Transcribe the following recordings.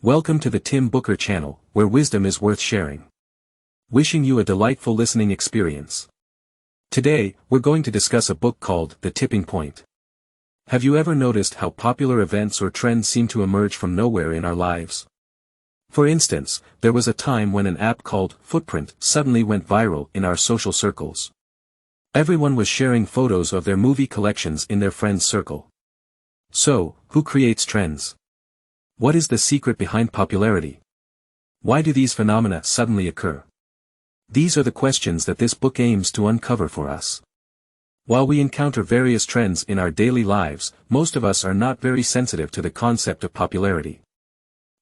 Welcome to the Tim Booker channel, where wisdom is worth sharing. Wishing you a delightful listening experience. Today, we're going to discuss a book called The Tipping Point. Have you ever noticed how popular events or trends seem to emerge from nowhere in our lives? For instance, there was a time when an app called Footprint suddenly went viral in our social circles. Everyone was sharing photos of their movie collections in their friends' circle. So, who creates trends? What is the secret behind popularity? Why do these phenomena suddenly occur? These are the questions that this book aims to uncover for us. While we encounter various trends in our daily lives, most of us are not very sensitive to the concept of popularity.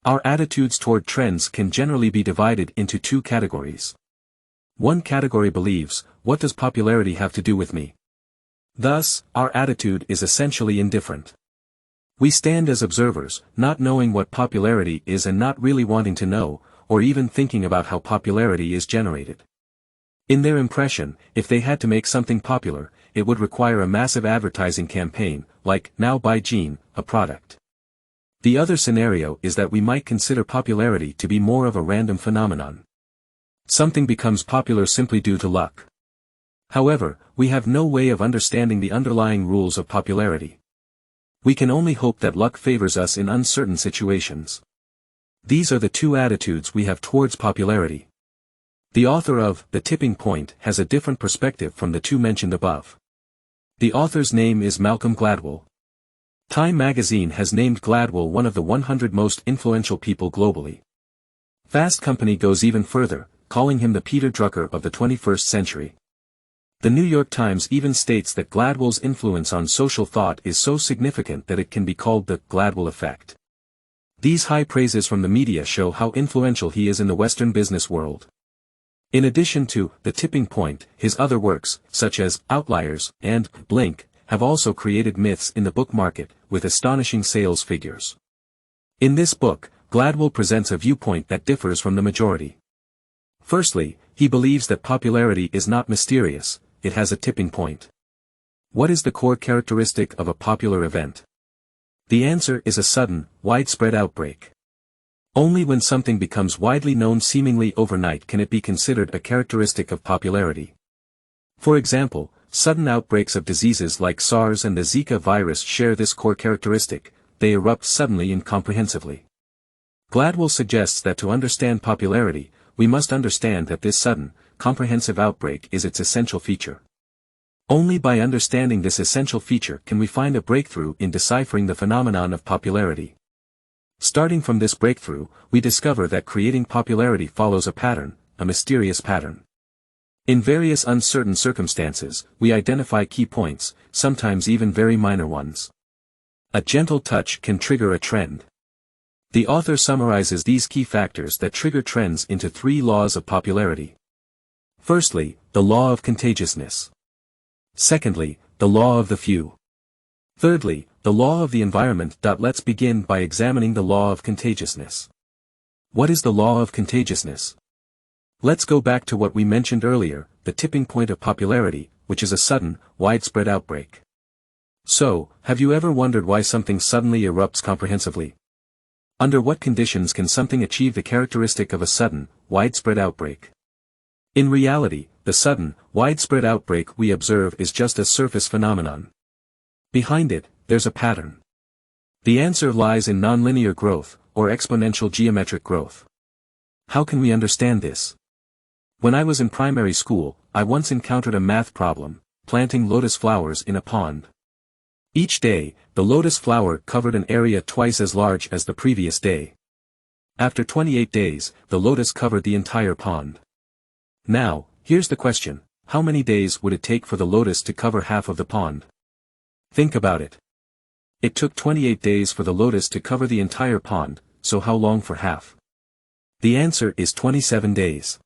Our attitudes toward trends can generally be divided into two categories. One category believes, what does popularity have to do with me? Thus, our attitude is essentially indifferent. We stand as observers, not knowing what popularity is and not really wanting to know, or even thinking about how popularity is generated. In their impression, if they had to make something popular, it would require a massive advertising campaign, like, now buy Gene, a product. The other scenario is that we might consider popularity to be more of a random phenomenon. Something becomes popular simply due to luck. However, we have no way of understanding the underlying rules of popularity. We can only hope that luck favors us in uncertain situations. These are the two attitudes we have towards popularity. The author of The Tipping Point has a different perspective from the two mentioned above. The author's name is Malcolm Gladwell. Time magazine has named Gladwell one of the 100 most influential people globally. Fast Company goes even further, calling him the Peter Drucker of the 21st century. The New York Times even states that Gladwell's influence on social thought is so significant that it can be called the Gladwell effect. These high praises from the media show how influential he is in the Western business world. In addition to The Tipping Point, his other works, such as Outliers and Blink, have also created myths in the book market, with astonishing sales figures. In this book, Gladwell presents a viewpoint that differs from the majority. Firstly, he believes that popularity is not mysterious, it has a tipping point. What is the core characteristic of a popular event? The answer is a sudden, widespread outbreak. Only when something becomes widely known seemingly overnight can it be considered a characteristic of popularity. For example, sudden outbreaks of diseases like SARS and the Zika virus share this core characteristic, they erupt suddenly and comprehensively. Gladwell suggests that to understand popularity, we must understand that this sudden, comprehensive outbreak is its essential feature. Only by understanding this essential feature can we find a breakthrough in deciphering the phenomenon of popularity. Starting from this breakthrough, we discover that creating popularity follows a pattern, a mysterious pattern. In various uncertain circumstances, we identify key points, sometimes even very minor ones. A gentle touch can trigger a trend. The author summarizes these key factors that trigger trends into three laws of popularity. Firstly, the law of contagiousness. Secondly, the law of the few. Thirdly, the law of the environment. Let's begin by examining the law of contagiousness. What is the law of contagiousness? Let's go back to what we mentioned earlier, the tipping point of popularity, which is a sudden, widespread outbreak. So, have you ever wondered why something suddenly erupts comprehensively? Under what conditions can something achieve the characteristic of a sudden, widespread outbreak? In reality, the sudden, widespread outbreak we observe is just a surface phenomenon. Behind it, there's a pattern. The answer lies in nonlinear growth, or exponential geometric growth. How can we understand this? When I was in primary school, I once encountered a math problem, planting lotus flowers in a pond. Each day, the lotus flower covered an area twice as large as the previous day. After 28 days, the lotus covered the entire pond. Now, here's the question, how many days would it take for the lotus to cover half of the pond? Think about it. It took 28 days for the lotus to cover the entire pond, so how long for half? The answer is 27 days.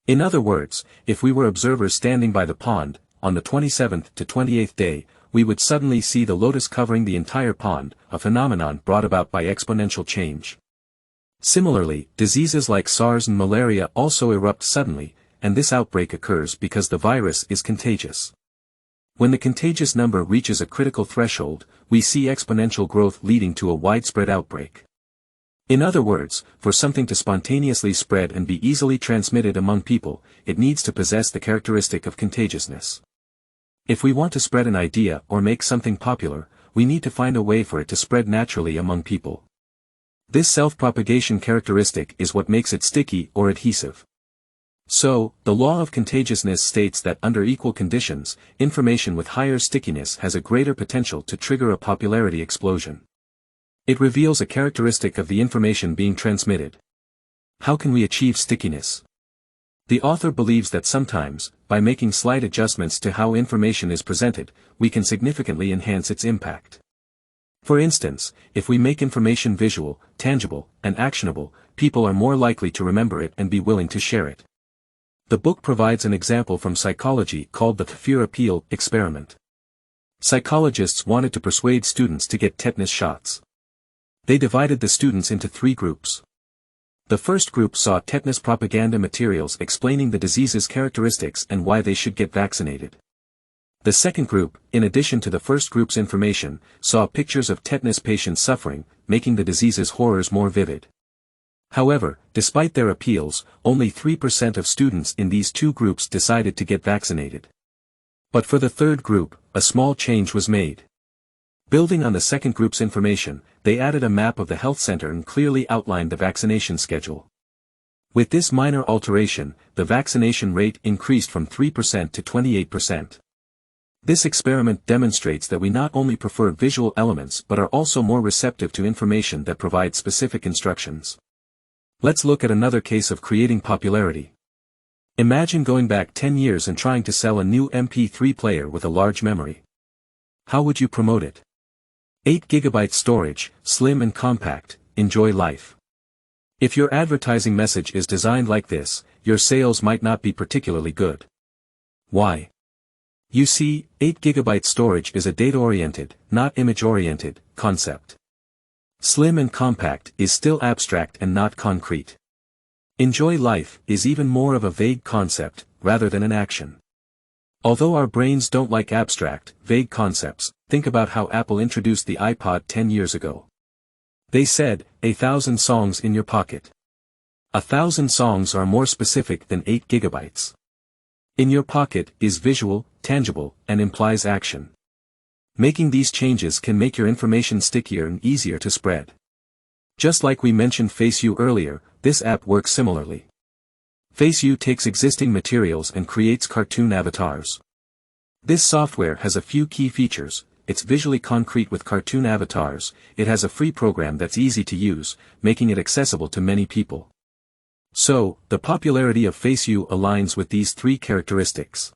In other words, if we were observers standing by the pond, on the 27th to 28th day, we would suddenly see the lotus covering the entire pond, a phenomenon brought about by exponential change. Similarly, diseases like SARS and malaria also erupt suddenly, and this outbreak occurs because the virus is contagious. When the contagious number reaches a critical threshold, we see exponential growth leading to a widespread outbreak. In other words, for something to spontaneously spread and be easily transmitted among people, it needs to possess the characteristic of contagiousness. If we want to spread an idea or make something popular, we need to find a way for it to spread naturally among people. This self-propagation characteristic is what makes it sticky or adhesive. So, the law of contagiousness states that under equal conditions, information with higher stickiness has a greater potential to trigger a popularity explosion. It reveals a characteristic of the information being transmitted. How can we achieve stickiness? The author believes that sometimes, by making slight adjustments to how information is presented, we can significantly enhance its impact. For instance, if we make information visual, tangible, and actionable, people are more likely to remember it and be willing to share it. The book provides an example from psychology called the fear appeal experiment. Psychologists wanted to persuade students to get tetanus shots. They divided the students into 3 groups. The first group saw tetanus propaganda materials explaining the disease's characteristics and why they should get vaccinated. The second group, in addition to the first group's information, saw pictures of tetanus patients suffering, making the disease's horrors more vivid. However, despite their appeals, only 3% of students in these 2 groups decided to get vaccinated. But for the third group, a small change was made. Building on the second group's information, they added a map of the health center and clearly outlined the vaccination schedule. With this minor alteration, the vaccination rate increased from 3% to 28%. This experiment demonstrates that we not only prefer visual elements but are also more receptive to information that provides specific instructions. Let's look at another case of creating popularity. Imagine going back 10 years and trying to sell a new MP3 player with a large memory. How would you promote it? 8 GB storage, slim and compact, enjoy life. If your advertising message is designed like this, your sales might not be particularly good. Why? You see, 8 GB storage is a data-oriented, not image-oriented, concept. Slim and compact is still abstract and not concrete. Enjoy life is even more of a vague concept, rather than an action. Although our brains don't like abstract, vague concepts, think about how Apple introduced the iPod 10 years ago. They said, 1,000 songs in your pocket. 1,000 songs are more specific than 8 GB. In your pocket is visual, tangible, and implies action. Making these changes can make your information stickier and easier to spread. Just like we mentioned FaceU earlier, this app works similarly. FaceU takes existing materials and creates cartoon avatars. This software has a few key features. It's visually concrete with cartoon avatars, it has a free program that's easy to use, making it accessible to many people. So, the popularity of FaceU aligns with these 3 characteristics.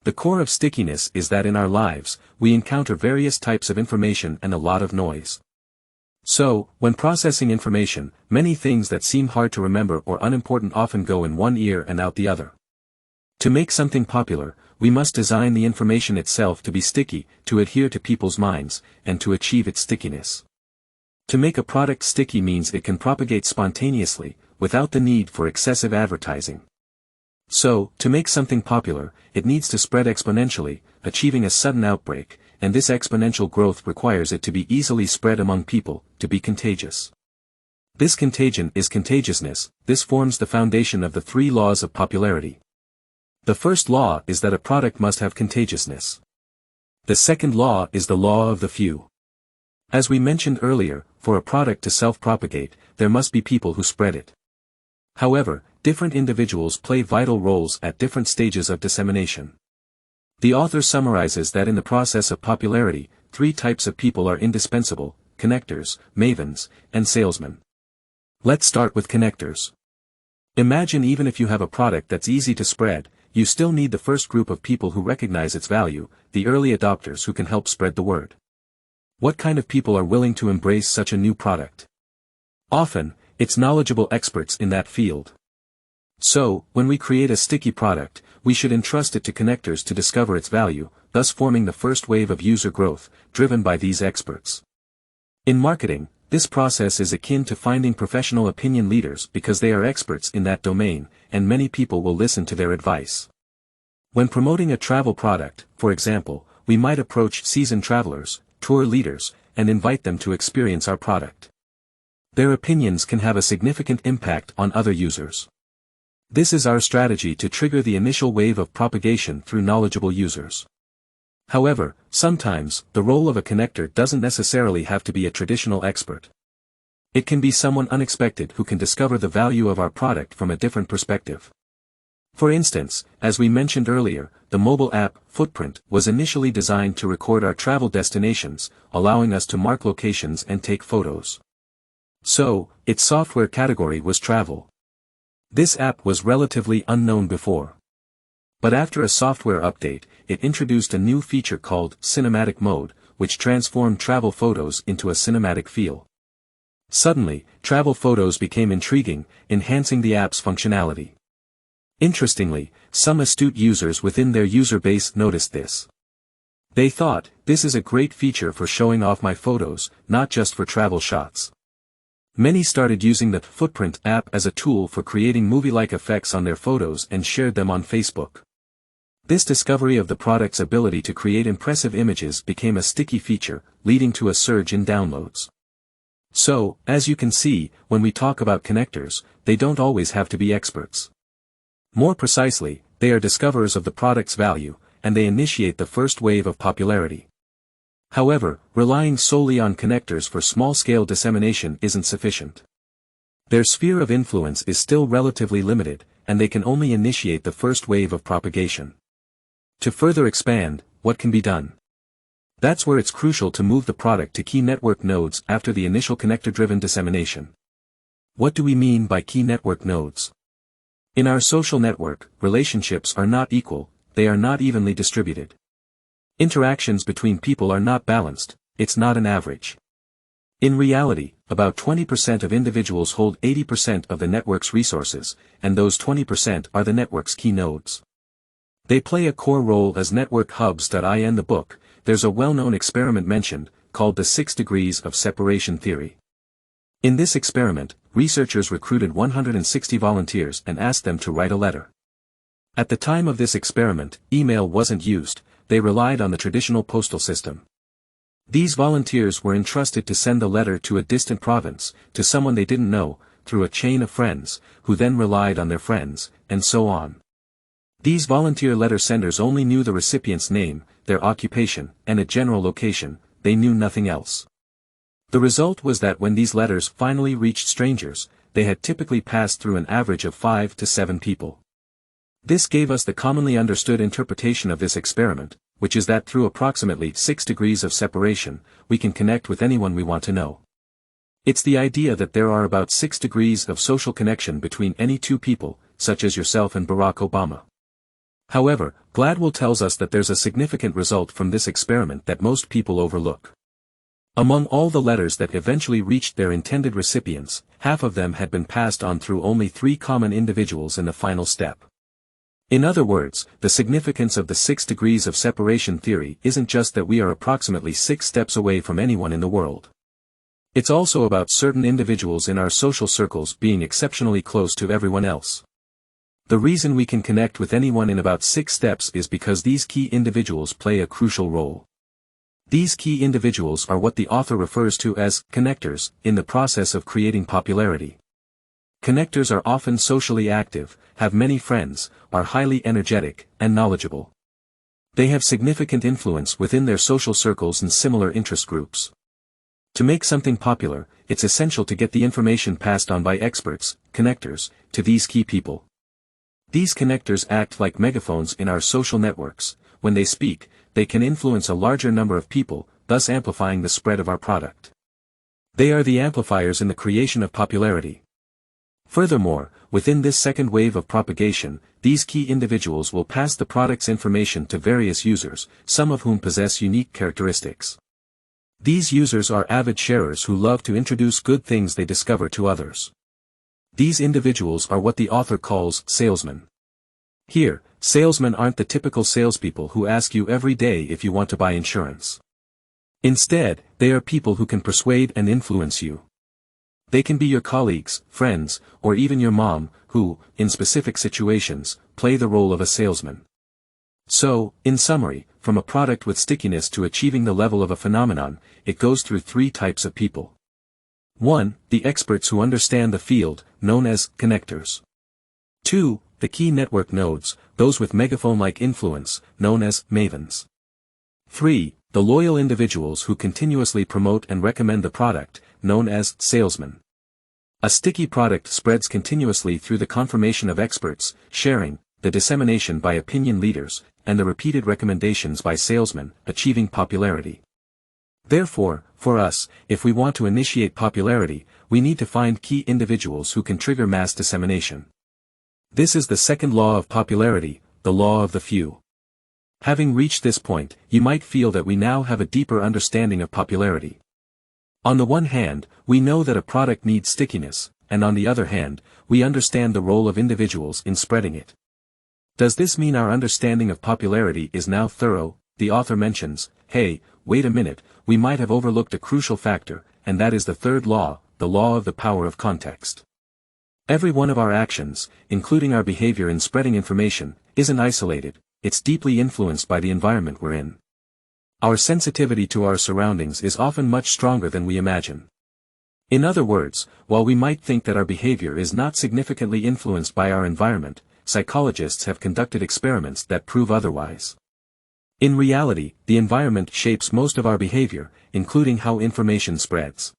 The core of stickiness is that in our lives, we encounter various types of information and a lot of noise. So, when processing information, many things that seem hard to remember or unimportant often go in one ear and out the other. To make something popular, we must design the information itself to be sticky, to adhere to people's minds, and to achieve its stickiness. To make a product sticky means it can propagate spontaneously, without the need for excessive advertising. So, to make something popular, it needs to spread exponentially, achieving a sudden outbreak, and this exponential growth requires it to be easily spread among people, to be contagious. This contagion is contagiousness. This forms the foundation of the 3 laws of popularity. The first law is that a product must have contagiousness. The second law is the law of the few. As we mentioned earlier, for a product to self-propagate, there must be people who spread it. However, different individuals play vital roles at different stages of dissemination. The author summarizes that in the process of popularity, 3 types of people are indispensable: connectors, mavens, and salesmen. Let's start with connectors. Imagine even if you have a product that's easy to spread, you still need the first group of people who recognize its value, the early adopters who can help spread the word. What kind of people are willing to embrace such a new product? Often, it's knowledgeable experts in that field. So, when we create a sticky product, we should entrust it to connectors to discover its value, thus forming the first wave of user growth, driven by these experts. In marketing, this process is akin to finding professional opinion leaders because they are experts in that domain, and many people will listen to their advice. When promoting a travel product, for example, we might approach seasoned travelers, tour leaders, and invite them to experience our product. Their opinions can have a significant impact on other users. This is our strategy to trigger the initial wave of propagation through knowledgeable users. However, sometimes, the role of a connector doesn't necessarily have to be a traditional expert. It can be someone unexpected who can discover the value of our product from a different perspective. For instance, as we mentioned earlier, the mobile app, Footprint, was initially designed to record our travel destinations, allowing us to mark locations and take photos. So, its software category was travel. This app was relatively unknown before. But after a software update, it introduced a new feature called Cinematic Mode, which transformed travel photos into a cinematic feel. Suddenly, travel photos became intriguing, enhancing the app's functionality. Interestingly, some astute users within their user base noticed this. They thought, this is a great feature for showing off my photos, not just for travel shots. Many started using the Footprint app as a tool for creating movie-like effects on their photos and shared them on Facebook. This discovery of the product's ability to create impressive images became a sticky feature, leading to a surge in downloads. So, as you can see, when we talk about connectors, they don't always have to be experts. More precisely, they are discoverers of the product's value, and they initiate the first wave of popularity. However, relying solely on connectors for small-scale dissemination isn't sufficient. Their sphere of influence is still relatively limited, and they can only initiate the first wave of propagation. To further expand, what can be done? That's where it's crucial to move the product to key network nodes after the initial connector-driven dissemination. What do we mean by key network nodes? In our social network, relationships are not equal, they are not evenly distributed. Interactions between people are not balanced, it's not an average. In reality, about 20% of individuals hold 80% of the network's resources, and those 20% are the network's key nodes. They play a core role as network hubs. In the book, there's a well-known experiment mentioned, called the 6 degrees of separation theory. In this experiment, researchers recruited 160 volunteers and asked them to write a letter. At the time of this experiment, email wasn't used, they relied on the traditional postal system. These volunteers were entrusted to send the letter to a distant province, to someone they didn't know, through a chain of friends, who then relied on their friends, and so on. These volunteer letter senders only knew the recipient's name, their occupation, and a general location, they knew nothing else. The result was that when these letters finally reached strangers, they had typically passed through an average of 5 to 7 people. This gave us the commonly understood interpretation of this experiment, which is that through approximately 6 degrees of separation, we can connect with anyone we want to know. It's the idea that there are about 6 degrees of social connection between any two people, such as yourself and Barack Obama. However, Gladwell tells us that there's a significant result from this experiment that most people overlook. Among all the letters that eventually reached their intended recipients, half of them had been passed on through only 3 common individuals in the final step. In other words, the significance of the 6 degrees of separation theory isn't just that we are approximately 6 steps away from anyone in the world. It's also about certain individuals in our social circles being exceptionally close to everyone else. The reason we can connect with anyone in about 6 steps is because these key individuals play a crucial role. These key individuals are what the author refers to as connectors in the process of creating popularity. Connectors are often socially active, have many friends, are highly energetic, and knowledgeable. They have significant influence within their social circles and similar interest groups. To make something popular, it's essential to get the information passed on by experts, connectors, to these key people. These connectors act like megaphones in our social networks. When they speak, they can influence a larger number of people, thus amplifying the spread of our product. They are the amplifiers in the creation of popularity. Furthermore, within this second wave of propagation, these key individuals will pass the product's information to various users, some of whom possess unique characteristics. These users are avid sharers who love to introduce good things they discover to others. These individuals are what the author calls salesmen. Here, salesmen aren't the typical salespeople who ask you every day if you want to buy insurance. Instead, they are people who can persuade and influence you. They can be your colleagues, friends, or even your mom, who, in specific situations, play the role of a salesman. So, in summary, from a product with stickiness to achieving the level of a phenomenon, it goes through 3 types of people. 1. The experts who understand the field, known as connectors. 2. The key network nodes, those with megaphone-like influence, known as mavens. 3. The loyal individuals who continuously promote and recommend the product, known as salesmen. A sticky product spreads continuously through the confirmation of experts, sharing, the dissemination by opinion leaders, and the repeated recommendations by salesmen, achieving popularity. Therefore, for us, if we want to initiate popularity, we need to find key individuals who can trigger mass dissemination. This is the second law of popularity, the law of the few. Having reached this point, you might feel that we now have a deeper understanding of popularity. On the one hand, we know that a product needs stickiness, and on the other hand, we understand the role of individuals in spreading it. Does this mean our understanding of popularity is now thorough? The author mentions, hey, wait a minute, we might have overlooked a crucial factor, and that is the third law, the law of the power of context. Every one of our actions, including our behavior in spreading information, isn't isolated, it's deeply influenced by the environment we're in. Our sensitivity to our surroundings is often much stronger than we imagine. In other words, while we might think that our behavior is not significantly influenced by our environment, psychologists have conducted experiments that prove otherwise. In reality, the environment shapes most of our behavior, including how information spreads.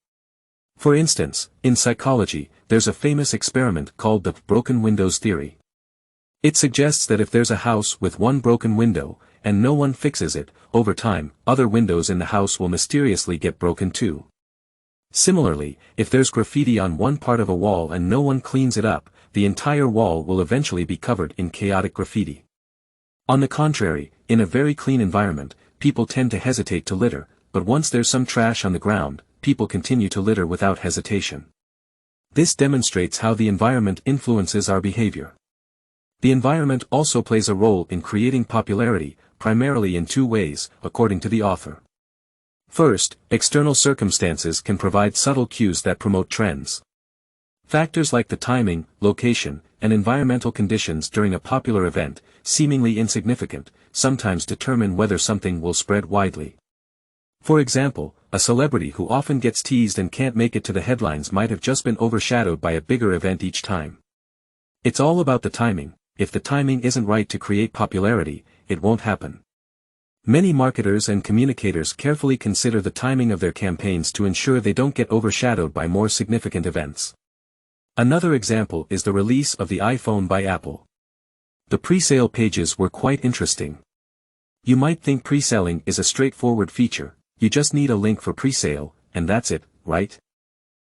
For instance, in psychology, there's a famous experiment called the broken windows theory. It suggests that if there's a house with one broken window, and no one fixes it, over time, other windows in the house will mysteriously get broken too. Similarly, if there's graffiti on one part of a wall and no one cleans it up, the entire wall will eventually be covered in chaotic graffiti. On the contrary, in a very clean environment, people tend to hesitate to litter, but once there's some trash on the ground, people continue to litter without hesitation. This demonstrates how the environment influences our behavior. The environment also plays a role in creating popularity, primarily in two ways, according to the author. First, external circumstances can provide subtle cues that promote trends. Factors like the timing, location, and environmental conditions during a popular event, seemingly insignificant, sometimes determine whether something will spread widely. For example, a celebrity who often gets teased and can't make it to the headlines might have just been overshadowed by a bigger event each time. It's all about the timing. If the timing isn't right to create popularity, it won't happen. Many marketers and communicators carefully consider the timing of their campaigns to ensure they don't get overshadowed by more significant events. Another example is the release of the iPhone by Apple. The pre-sale pages were quite interesting. You might think pre-selling is a straightforward feature, you just need a link for pre-sale, and that's it, right?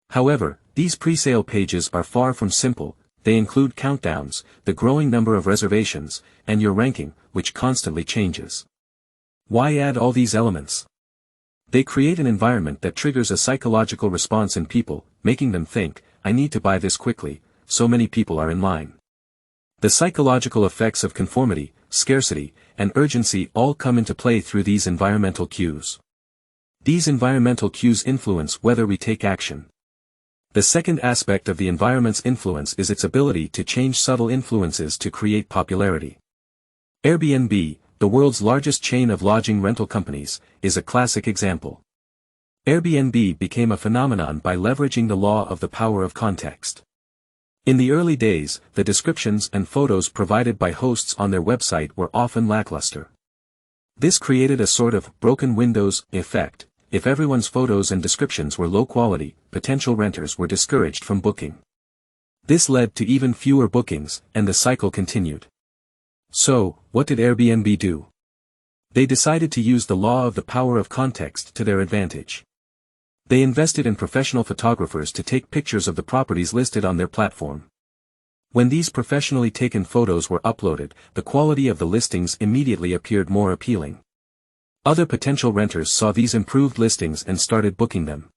However, these pre-sale pages are far from simple. They include countdowns, the growing number of reservations, and your ranking, which constantly changes. Why add all these elements? They create an environment that triggers a psychological response in people, making them think, I need to buy this quickly, so many people are in line. The psychological effects of conformity, scarcity, and urgency all come into play through these environmental cues. These environmental cues influence whether we take action. The second aspect of the environment's influence is its ability to change subtle influences to create popularity. Airbnb, the world's largest chain of lodging rental companies, is a classic example. Airbnb became a phenomenon by leveraging the law of the power of context. In the early days, the descriptions and photos provided by hosts on their website were often lackluster. This created a sort of broken windows effect. If everyone's photos and descriptions were low quality, potential renters were discouraged from booking. This led to even fewer bookings, and the cycle continued. So, what did Airbnb do? They decided to use the law of the power of context to their advantage. They invested in professional photographers to take pictures of the properties listed on their platform. When these professionally taken photos were uploaded, the quality of the listings immediately appeared more appealing. Other potential renters saw these improved listings and started booking them.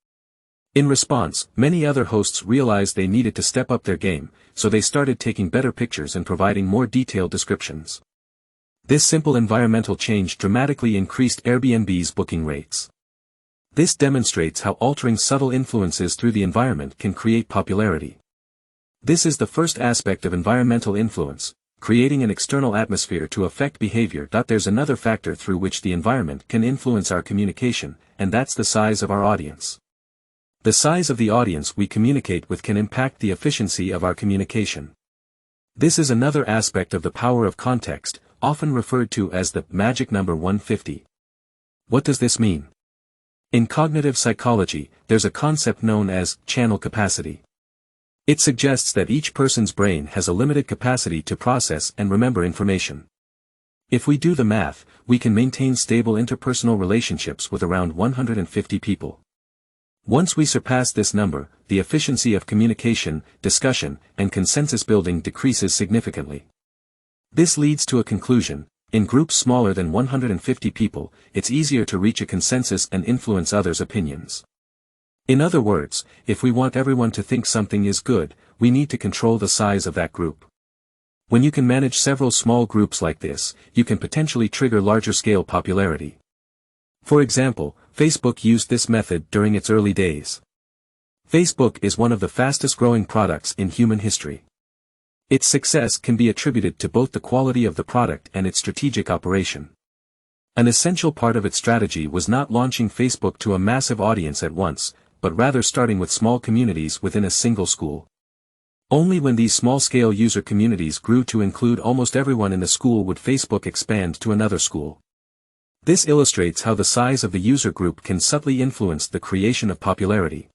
In response, many other hosts realized they needed to step up their game, so they started taking better pictures and providing more detailed descriptions. This simple environmental change dramatically increased Airbnb's booking rates. This demonstrates how altering subtle influences through the environment can create popularity. This is the first aspect of environmental influence, creating an external atmosphere to affect behavior. There's another factor through which the environment can influence our communication, and that's the size of our audience. The size of the audience we communicate with can impact the efficiency of our communication. This is another aspect of the power of context, often referred to as the magic number 150. What does this mean? In cognitive psychology, there's a concept known as channel capacity. It suggests that each person's brain has a limited capacity to process and remember information. If we do the math, we can maintain stable interpersonal relationships with around 150 people. Once we surpass this number, the efficiency of communication, discussion, and consensus building decreases significantly. This leads to a conclusion: in groups smaller than 150 people, it's easier to reach a consensus and influence others' opinions. In other words, if we want everyone to think something is good, we need to control the size of that group. When you can manage several small groups like this, you can potentially trigger larger-scale popularity. For example, Facebook used this method during its early days. Facebook is one of the fastest-growing products in human history. Its success can be attributed to both the quality of the product and its strategic operation. An essential part of its strategy was not launching Facebook to a massive audience at once, but rather starting with small communities within a single school. Only when these small-scale user communities grew to include almost everyone in the school would Facebook expand to another school. This illustrates how the size of the user group can subtly influence the creation of popularity.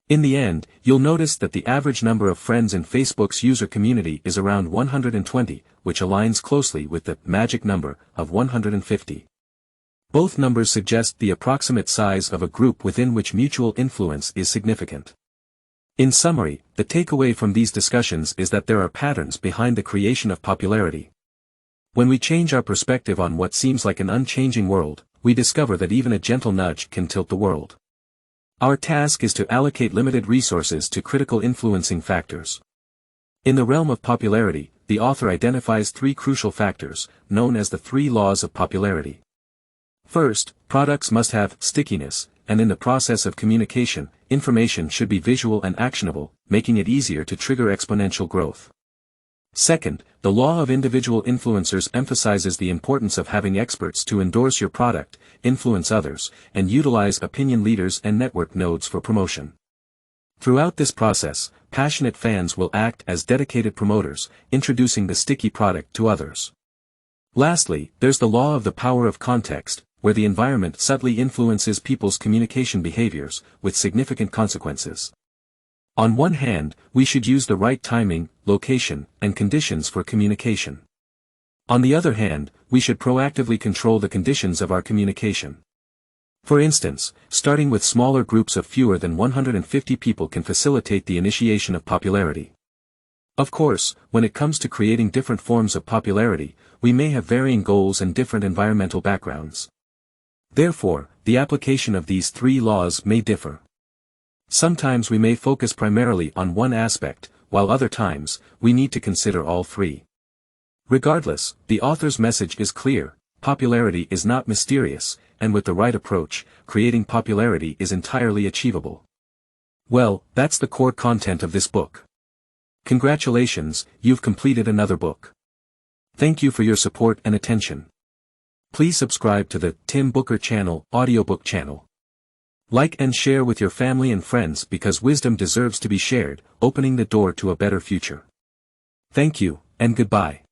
In the end, you'll notice that the average number of friends in Facebook's user community is around 120, which aligns closely with the magic number of 150. Both numbers suggest the approximate size of a group within which mutual influence is significant. In summary, the takeaway from these discussions is that there are patterns behind the creation of popularity. When we change our perspective on what seems like an unchanging world, we discover that even a gentle nudge can tilt the world. Our task is to allocate limited resources to critical influencing factors. In the realm of popularity, the author identifies three crucial factors, known as the three laws of popularity. First, products must have stickiness, and in the process of communication, information should be visual and actionable, making it easier to trigger exponential growth. Second, the law of individual influencers emphasizes the importance of having experts to endorse your product, influence others, and utilize opinion leaders and network nodes for promotion. Throughout this process, passionate fans will act as dedicated promoters, introducing the sticky product to others. Lastly, there's the law of the power of context, where the environment subtly influences people's communication behaviors, with significant consequences. On one hand, we should use the right timing, location, and conditions for communication. On the other hand, we should proactively control the conditions of our communication. For instance, starting with smaller groups of fewer than 150 people can facilitate the initiation of popularity. Of course, when it comes to creating different forms of popularity, we may have varying goals and different environmental backgrounds. Therefore, the application of these three laws may differ. Sometimes we may focus primarily on one aspect, while other times, we need to consider all three. Regardless, the author's message is clear: popularity is not mysterious, and with the right approach, creating popularity is entirely achievable. Well, that's the core content of this book. Congratulations, you've completed another book. Thank you for your support and attention. Please subscribe to the Tim Booker Channel audiobook channel. Like and share with your family and friends because wisdom deserves to be shared, opening the door to a better future. Thank you, and goodbye.